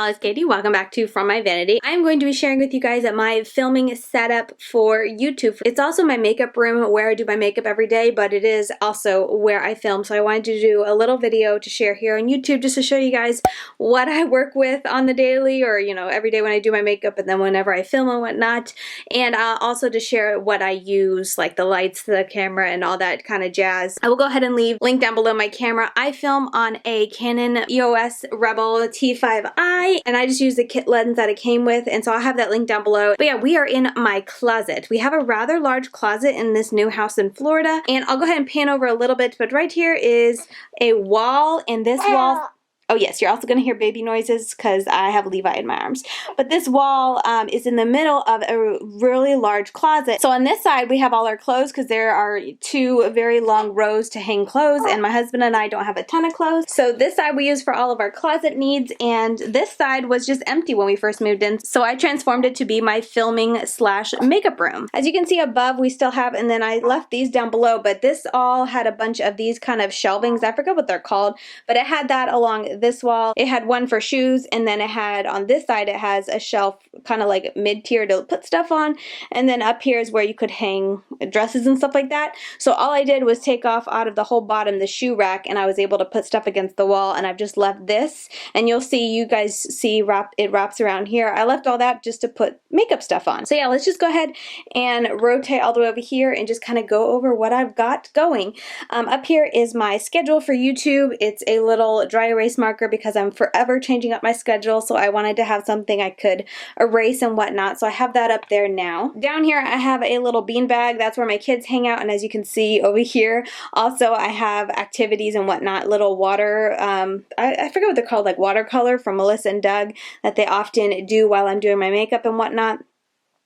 y'all, it's Katie. Welcome back to From My Vanity. I'm going to be sharing with you guys my filming setup for YouTube. It's also my makeup room where I do my makeup every day, but it is also where I film. So I wanted to do a little video to share here on YouTube just to show you guys what I work with on the daily, or you know, every day when I do my makeup and then whenever I film and whatnot. And also to share what I use, like the lights, the camera, and all that kind of jazz. I will go ahead and leave link down below my camera. I film on a Canon EOS Rebel T5i, and I just use the kit lens that it came with, and so I'll have that link down below. But yeah, we are in my closet. We have a rather large closet in this new house in Florida, and I'll go ahead and pan over a little bit, but right here is a wall, and this wall... Oh yes, you're also going to hear baby noises because I have Levi in my arms. But this wall is in the middle of a really large closet. So on this side we have all our clothes because there are two very long rows to hang clothes, and my husband and I don't have a ton of clothes. So this side we use for all of our closet needs, and this side was just empty when we first moved in. So I transformed it to be my filming slash makeup room. As you can see above we still have, and then I left these down below, but this all had a bunch of these kind of shelvings. I forget what they're called, but it had that along this wall. It had one for shoes, and then it had on this side it has a shelf kind of like mid-tier to put stuff on, and then up here is where you could hang dresses and stuff like that. So all I did was take off out of the whole bottom the shoe rack, and I was able to put stuff against the wall, and I've just left this, and you'll see, you guys see it wraps around here. I left all that just to put makeup stuff on. So yeah, let's just go ahead and rotate all the way over here and just kind of go over what I've got going. Up here is my schedule for YouTube. It's a little dry erase marker because I'm forever changing up my schedule, so I wanted to have something I could erase and whatnot, so I have that up there now. Down here I have a little bean bag. That's where my kids hang out, and as you can see over here also I have activities and whatnot, little water, I forget what they're called, like watercolor from Melissa and Doug that they often do while I'm doing my makeup and whatnot.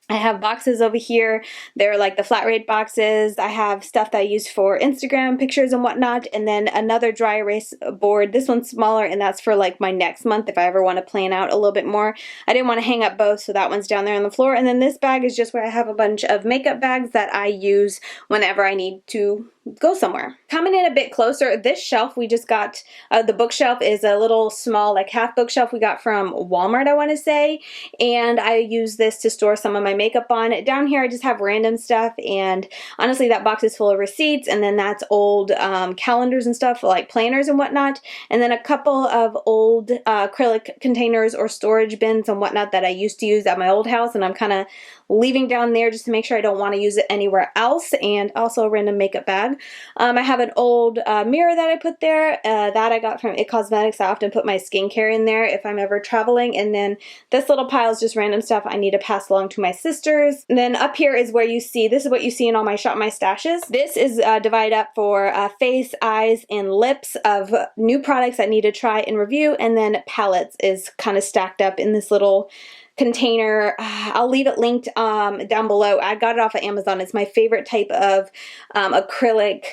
I have boxes over here. They're like the flat rate boxes. I have stuff that I use for Instagram pictures and whatnot, and then another dry erase board. This one's smaller, and that's for like my next month if I ever want to plan out a little bit more. I didn't want to hang up both, so that one's down there on the floor. And then this bag is just where I have a bunch of makeup bags that I use whenever I need to go somewhere. Coming in a bit closer, this shelf we just got, the bookshelf is a little small, like half bookshelf we got from Walmart, I want to say, and I use this to store some of my makeup on. Down here I just have random stuff, and honestly that box is full of receipts, and then that's old calendars and stuff, like planners and whatnot, and then a couple of old acrylic containers or storage bins and whatnot that I used to use at my old house, and I'm kind of leaving down there just to make sure I don't want to use it anywhere else, and also a random makeup bag. I have an old mirror that I put there that I got from It Cosmetics. I often put my skincare in there if I'm ever traveling, and then this little pile is just random stuff I need to pass along to my sisters. And then up here is where you see, this is what you see in all my Shop My Stashes. This is divided up for face, eyes, and lips of new products I need to try and review, and then palettes is kind of stacked up in this little container. I'll leave it linked down below. I got it off of Amazon. It's my favorite type of acrylic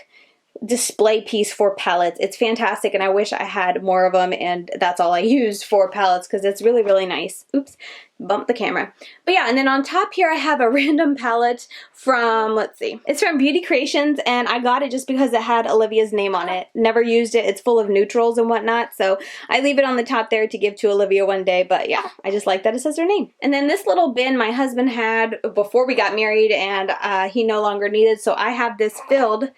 display piece for palettes. It's fantastic, and I wish I had more of them, and that's all I use for palettes because it's really, really nice. Oops, bumped the camera. But yeah, and then on top here I have a random palette from, let's see, it's from Beauty Creations, and I got it just because it had Olivia's name on it. Never used it. It's full of neutrals and whatnot, so I leave it on the top there to give to Olivia one day, but yeah, I just like that it says her name. And then this little bin my husband had before we got married, and he no longer needed, so I have this filled,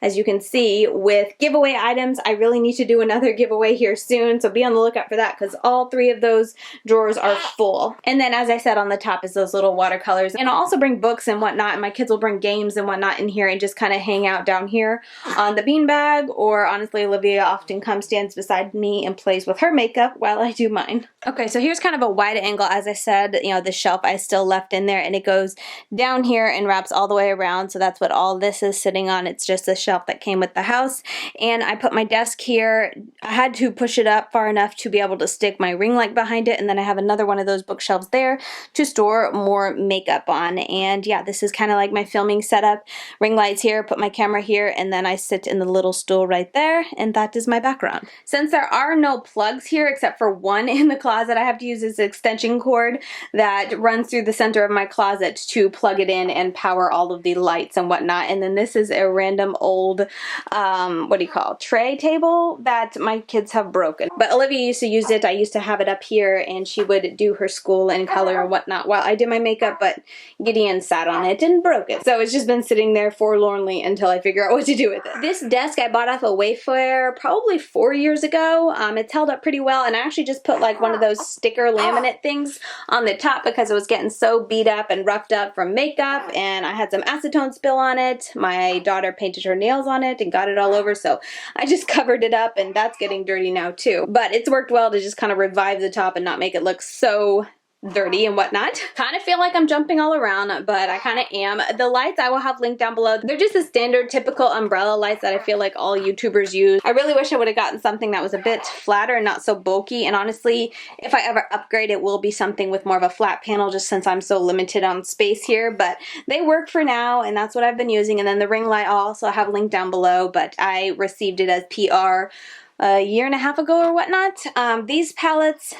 as you can see, with giveaway items. I really need to do another giveaway here soon, so be on the lookout for that because all three of those drawers are full. And then, as I said, on the top is those little watercolors. And I'll also bring books and whatnot, and my kids will bring games and whatnot in here and just kind of hang out down here on the beanbag, or honestly, Olivia often comes, stands beside me, and plays with her makeup while I do mine. Okay, so here's kind of a wide angle. As I said, you know, the shelf I still left in there, and it goes down here and wraps all the way around, so that's what all this is sitting on. It's just a shelf that came with the house, and I put my desk here. I had to push it up far enough to be able to stick my ring light behind it, and then I have another one of those bookshelves there to store more makeup on. And yeah, this is kind of like my filming setup. Ring lights here, put my camera here, and then I sit in the little stool right there, and that is my background. Since there are no plugs here except for one in the closet, I have to use this extension cord that runs through the center of my closet to plug it in and power all of the lights and whatnot. And then this is a random old old, what do you call, tray table that my kids have broken. But Olivia used to use it. I used to have it up here, and she would do her school and color and whatnot while I did my makeup, but Gideon sat on it and broke it. So it's just been sitting there forlornly until I figure out what to do with it. This desk I bought off of Wayfair probably 4 years ago. It's held up pretty well, and I actually just put like one of those sticker laminate things on the top because it was getting so beat up and roughed up from makeup, and I had some acetone spill on it. My daughter painted her nails on it and got it all over, so I just covered it up, and that's getting dirty now too. But it's worked well to just kind of revive the top and not make it look so dirty and whatnot. Kind of feel like I'm jumping all around, but I kind of am. The lights I will have linked down below. They're just the standard typical umbrella lights that I feel like all YouTubers use. I really wish I would have gotten something that was a bit flatter and not so bulky, and honestly, if I ever upgrade, it will be something with more of a flat panel just since I'm so limited on space here, but they work for now, and that's what I've been using. And then the ring light I'll also have linked down below, but I received it as PR a year and a half ago or whatnot. These palettes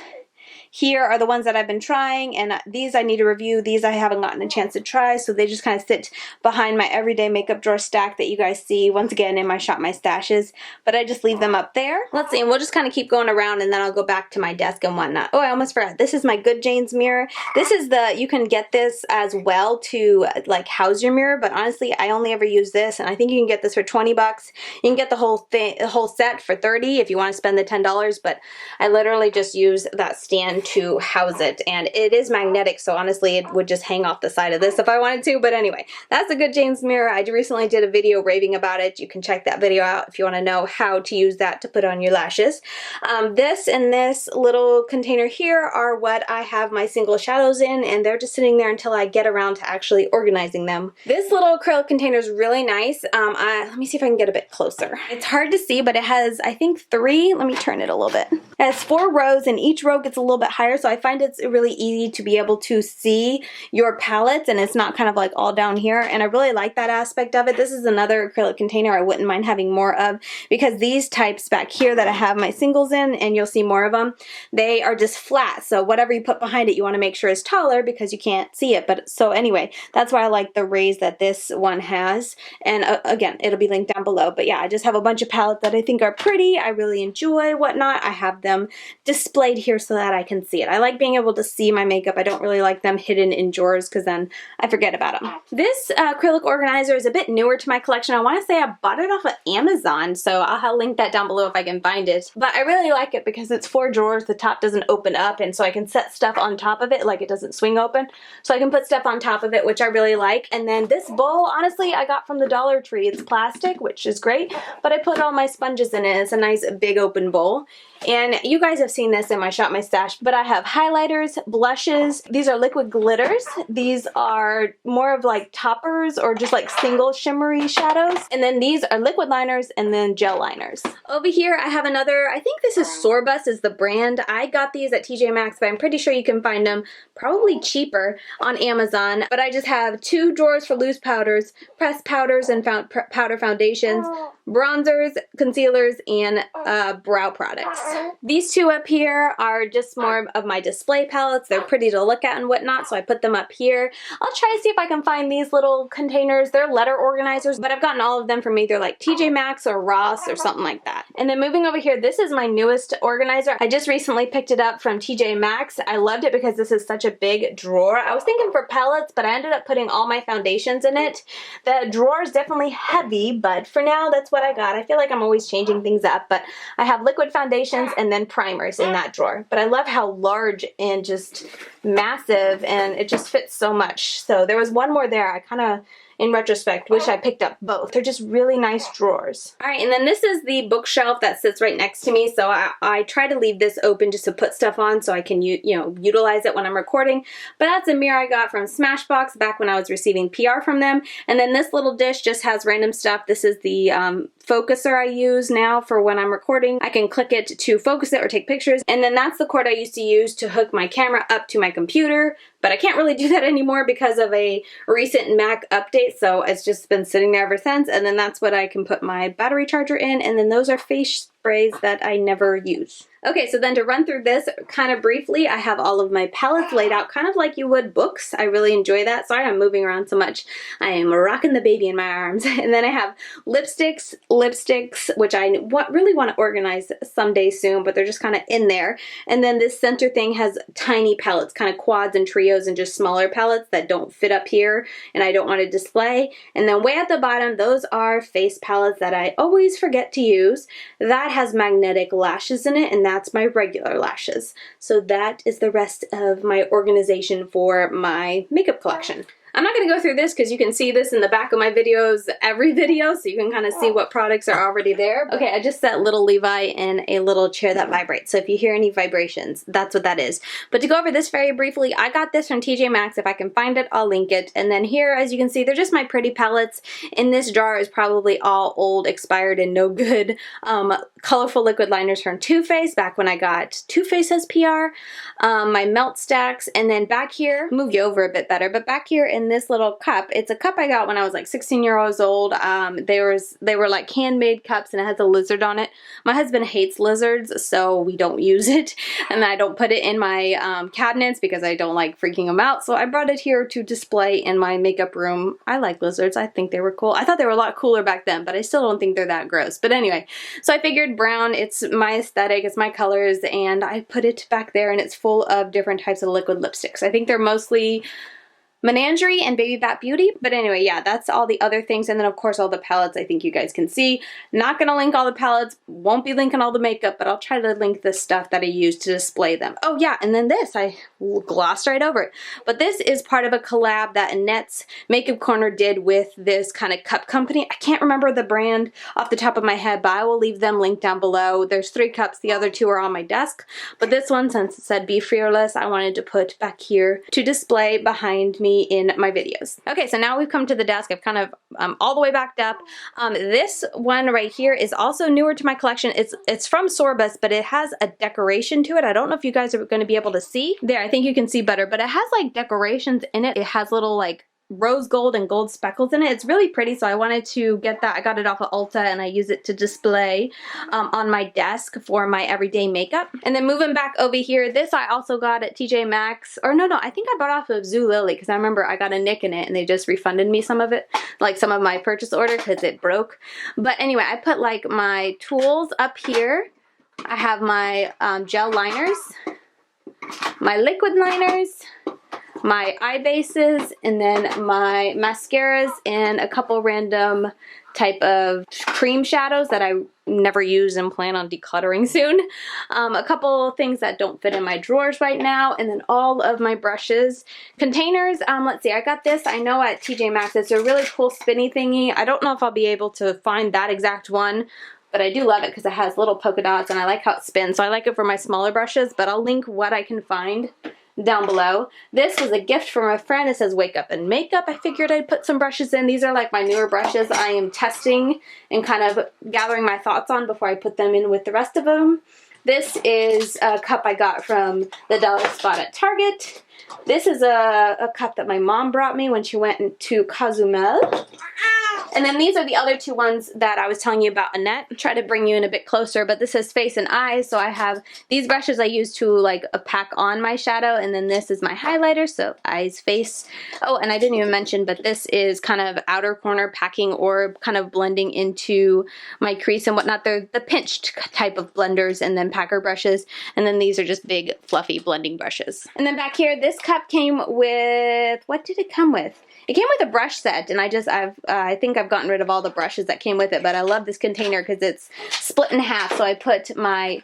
here are the ones that I've been trying, and these I need to review. These I haven't gotten a chance to try, so they just kind of sit behind my everyday makeup drawer stack that you guys see once again in my Shop My Stashes, but I just leave them up there. Let's see, and we'll just kind of keep going around, and then I'll go back to my desk and whatnot. Oh, I almost forgot. This is my GoodJanes mirror. This is you can get this as well to like house your mirror, but honestly, I only ever use this, and I think you can get this for 20 bucks. You can get the whole thing, the whole set for 30 if you want to spend the $10, but I literally just use that stand to house it, and it is magnetic, so honestly it would just hang off the side of this if I wanted to. But anyway, that's a GoodJanes mirror. I recently did a video raving about it. You can check that video out if you want to know how to use that to put on your lashes. This and this little container here are what I have my single shadows in, and they're just sitting there until I get around to actually organizing them. This little acrylic container is really nice. Let me see if I can get a bit closer. It's hard to see, but it has, I think, let me turn it a little bit. It has 4 rows, and each row gets a little bit higher, so I find it's really easy to be able to see your palettes, and it's not kind of like all down here, and I really like that aspect of it. This is another acrylic container I wouldn't mind having more of, because these types back here that I have my singles in, and you'll see more of them, they are just flat, so whatever you put behind it you want to make sure is taller because you can't see it. But so anyway, that's why I like the raise that this one has, and again, it'll be linked down below. But yeah, I just have a bunch of palettes that I think are pretty, I really enjoy, whatnot. I have them displayed here so that I can see it. I like being able to see my makeup. I don't really like them hidden in drawers because then I forget about them. This acrylic organizer is a bit newer to my collection. I want to say I bought it off of Amazon, so I'll link that down below if I can find it. But I really like it because it's 4 drawers. The top doesn't open up, and so I can set stuff on top of it, like it doesn't swing open. So I can put stuff on top of it, which I really like. And then this bowl, honestly, I got from the Dollar Tree. It's plastic, which is great, but I put all my sponges in it. It's a nice big open bowl. And you guys have seen this in my Shop My Stash, but I have highlighters, blushes. These are liquid glitters. These are more of like toppers or just like single shimmery shadows. And then these are liquid liners and then gel liners. Over here I have another, I think this is Sorbus is the brand. I got these at TJ Maxx, but I'm pretty sure you can find them probably cheaper on Amazon. But I just have 2 drawers for loose powders, pressed powders and powder foundations, bronzers, concealers, and brow products. These 2 up here are just more of my display palettes. They're pretty to look at and whatnot, so I put them up here. I'll try to see if I can find these little containers. They're letter organizers, but I've gotten all of them from either like TJ Maxx or Ross or something like that. And then moving over here, this is my newest organizer. I just recently picked it up from TJ Maxx. I loved it because this is such a big drawer. I was thinking for palettes, but I ended up putting all my foundations in it. The drawer is definitely heavy, but for now, that's what I got. I feel like I'm always changing things up, but I have liquid foundations and then primers in that drawer. But I love how large and just massive, and it just fits so much. So there was one more there. I kind of, in retrospect, wish I picked up both. They're just really nice drawers. All right, and then this is the bookshelf that sits right next to me. So I try to leave this open just to put stuff on so I can utilize it when I'm recording. But that's a mirror I got from Smashbox back when I was receiving PR from them. And then this little dish just has random stuff. This is the focuser I use now for when I'm recording. I can click it to focus it or take pictures. And then that's the cord I used to use to hook my camera up to my computer. But I can't really do that anymore because of a recent Mac update, so it's just been sitting there ever since. And then that's what I can put my battery charger in, and then those are face sprays that I never use. Okay, so then to run through this kind of briefly, I have all of my palettes laid out kind of like you would books. I really enjoy that. Sorry I'm moving around so much. I am rocking the baby in my arms. And then I have lipsticks, which I really want to organize someday soon, but they're just kind of in there. And then this center thing has tiny palettes, kind of quads and trios and just smaller palettes that don't fit up here and I don't want to display. And then way at the bottom, those are face palettes that I always forget to use. That has magnetic lashes in it, and that's my regular lashes. So that is the rest of my organization for my makeup collection. I'm not going to go through this because you can see this in the back of my videos, every video, so you can kind of see what products are already there. Okay, I just set little Levi in a little chair that vibrates, so if you hear any vibrations, that's what that is. But to go over this very briefly, I got this from TJ Maxx. If I can find it, I'll link it. And then here, as you can see, they're just my pretty palettes. In this jar is probably all old, expired, and no good colorful liquid liners from Too Faced, back when I got Too Faced as PR, my melt stacks, and then back here, move you over a bit better, but back here in this little cup, it's a cup I got when I was like 16 years old. They were like handmade cups and it has a lizard on it. My husband hates lizards, so we don't use it, and I don't put it in my cabinets because I don't like freaking them out, so I brought it here to display in my makeup room. I like lizards. I think they were cool. I thought they were a lot cooler back then, but I still don't think they're that gross. But anyway, so I figured brown, it's my aesthetic, it's my colors, and I put it back there, and it's full of different types of liquid lipsticks. I think they're mostly Menagerie and Baby Bat Beauty. But anyway, yeah, that's all the other things. And then of course all the palettes I think you guys can see. Not gonna link all the palettes, won't be linking all the makeup, but I'll try to link the stuff that I use to display them. Oh yeah, and then this, I glossed right over it. But this is part of a collab that Annette's Makeup Corner did with this kind of cup company. I can't remember the brand off the top of my head, but I will leave them linked down below. There's 3 cups, the other 2 are on my desk. But this one, since it said Be Fearless, I wanted to put back here to display behind me in my videos. Okay, so now we've come to the desk. I've kind of all the way backed up. This one right here is also newer to my collection. It's from Sorbus, but it has a decoration to it. I don't know if you guys are going to be able to see. There, I think you can see better, but it has like decorations in it. It has little like rose gold and gold speckles in it. It's really pretty, so I wanted to get that. I got it off of Ulta and I use it to display on my desk for my everyday makeup. And then moving back over here, this I also got at TJ Maxx, or no, I think I bought off of Zulily because I remember I got a nick in it and they just refunded me some of it, like some of my purchase order because it broke. But anyway, I put like my tools up here. I have my gel liners, my liquid liners, my eye bases, and then my mascaras and a couple random type of cream shadows that I never use and plan on decluttering soon. A couple things that don't fit in my drawers right now, and then all of my brushes. Containers, let's see, I got this, I know at TJ Maxx. It's a really cool spinny thingy. I don't know if I'll be able to find that exact one, but I do love it because it has little polka dots and I like how it spins, so I like it for my smaller brushes, but I'll link what I can find down below. This was a gift from a friend. It says Wake Up and Makeup. I figured I'd put some brushes in. These are like my newer brushes I am testing and kind of gathering my thoughts on before I put them in with the rest of them. This is a cup I got from the Dollar Spot at Target. This is a cup that my mom brought me when she went to Cozumel. And then these are the other 2 ones that I was telling you about Annette. I'll try to bring you in a bit closer, but this is face and eyes, so I have these brushes I use to like pack on my shadow, and then this is my highlighter, so eyes, face. Oh, and I didn't even mention, but this is kind of outer corner packing or kind of blending into my crease and whatnot. They're the pinched type of blenders and then packer brushes, and then these are just big fluffy blending brushes. And then back here, this cup came with, what did it come with? It came with a brush set, and I think I've gotten rid of all the brushes that came with it, but I love this container because it's split in half, so I put my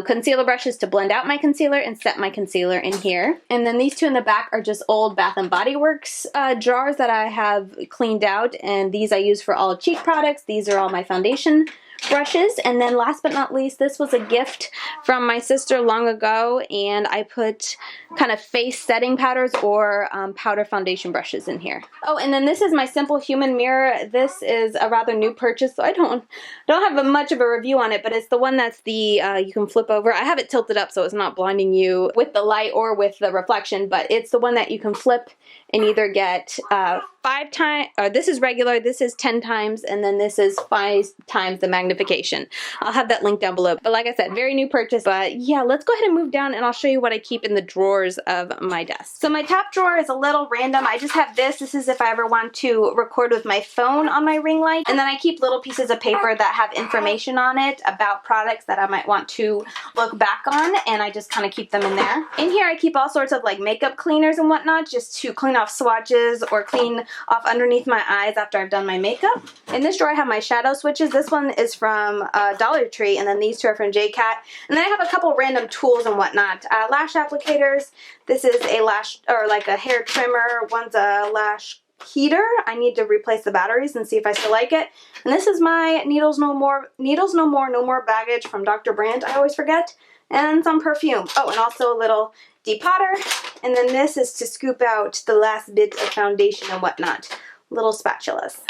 concealer brushes to blend out my concealer and set my concealer in here. And then these 2 in the back are just old Bath & Body Works jars that I have cleaned out, and these I use for all cheek products. These are all my foundation brushes. And then last but not least, this was a gift from my sister long ago, and I put kind of face setting powders or powder foundation brushes in here. Oh, and then this is my Simple Human mirror. This is a rather new purchase, so I don't have much of a review on it, but it's the one that's the you can flip over. I have it tilted up so it's not blinding you with the light or with the reflection, but it's the one that you can flip and either get 5 times, or this is regular, this is 10 times, and then this is 5 times the magnification magnification. I'll have that link down below. But like I said, very new purchase. But yeah, let's go ahead and move down and I'll show you what I keep in the drawers of my desk. So my top drawer is a little random. I just have this. This is if I ever want to record with my phone on my ring light. And then I keep little pieces of paper that have information on it about products that I might want to look back on, and I just kind of keep them in there. In here I keep all sorts of like makeup cleaners and whatnot, just to clean off swatches or clean off underneath my eyes after I've done my makeup. In this drawer I have my shadow switches. This one is from Dollar Tree, and then these two are from JCat. And then I have a couple random tools and whatnot. Lash applicators. This is a lash, or like a hair trimmer. One's a lash heater. I need to replace the batteries and see if I still like it. And this is my Needles No More, No More baggage from Dr. Brandt. I always forget. And some perfume. Oh, and also a little depotter. And then this is to scoop out the last bit of foundation and whatnot. Little spatulas.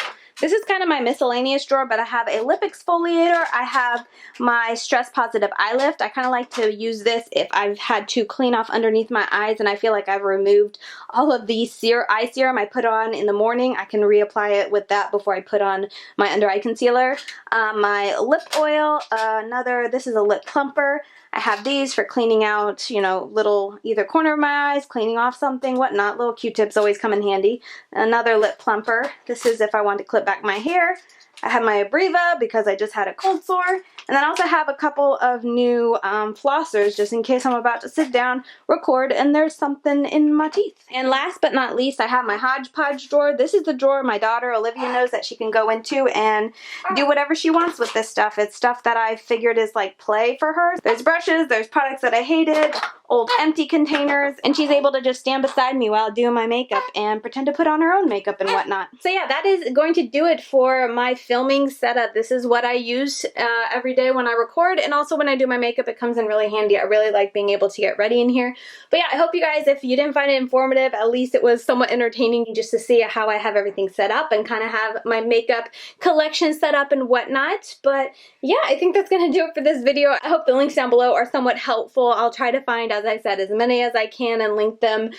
This is kind of my miscellaneous drawer, but I have a lip exfoliator. I have my Stress Positive Eye Lift. I kind of like to use this if I've had to clean off underneath my eyes and I feel like I've removed all of the eye serum I put on in the morning. I can reapply it with that before I put on my under eye concealer. My lip oil, this is a lip plumper. I have these for cleaning out, you know, little either corner of my eyes, cleaning off something, whatnot. Little Q-tips always come in handy. Another lip plumper. This is if I want to clip back my hair. I have my Abreva because I just had a cold sore. And then I also have a couple of new flossers just in case I'm about to sit down, record, and there's something in my teeth. And last but not least, I have my Hodgepodge drawer. This is the drawer my daughter Olivia knows that she can go into and do whatever she wants with this stuff. It's stuff that I figured is like play for her. There's brushes, there's products that I hated, old empty containers, and she's able to just stand beside me while doing my makeup and pretend to put on her own makeup and whatnot. So yeah, that is going to do it for my filming setup. This is what I use every day when I record, and also when I do my makeup. It comes in really handy. I really like being able to get ready in here. But yeah, I hope you guys, if you didn't find it informative, at least it was somewhat entertaining just to see how I have everything set up and kind of have my makeup collection set up and whatnot. But yeah, I think that's going to do it for this video. I hope the links down below are somewhat helpful. I'll try to find, as I said, as many as I can and link them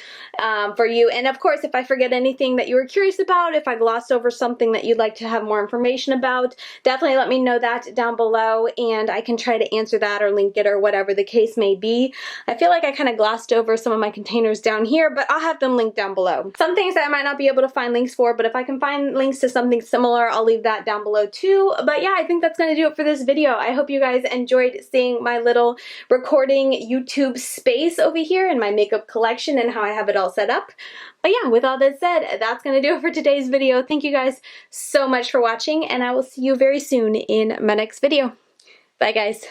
for you. And of course, if I forget anything that you were curious about, if I glossed over something that you'd like to have more information about, definitely let me know that down below and I can try to answer that or link it or whatever the case may be. I feel like I kind of glossed over some of my containers down here, but I'll have them linked down below. Some things that I might not be able to find links for, but if I can find links to something similar, I'll leave that down below too. But yeah, I think that's going to do it for this video. I hope you guys enjoyed seeing my little recording YouTube space over here and my makeup collection and how I have it all set up. But yeah, with all that said, that's going to do it for today's video. Thank you guys so much for watching, and I will see you very soon in my next video. Bye guys.